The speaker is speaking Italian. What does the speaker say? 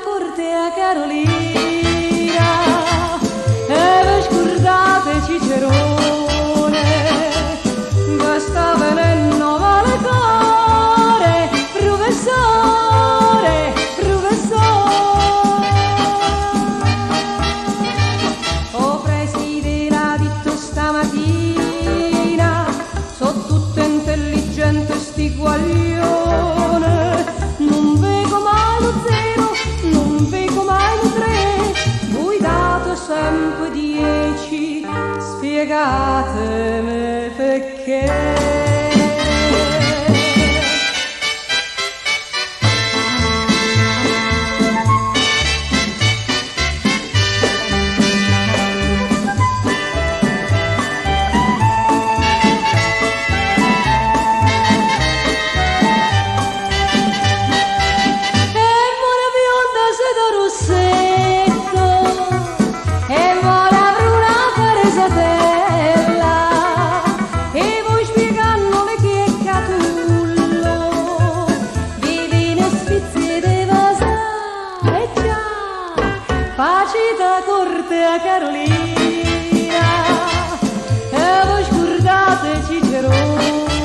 corte a Carolina e vi scordate Cicerone che sta venendo male cuore, professore, professore. Ho preside l'ha detto stamattina, so tutto intelligente sti guaglione, non vedo mai lo zero, non vedo mai lo tre, voi date sempre 10, spiegatemi perché. Facita corte a Carolina e voi scordate Cicerone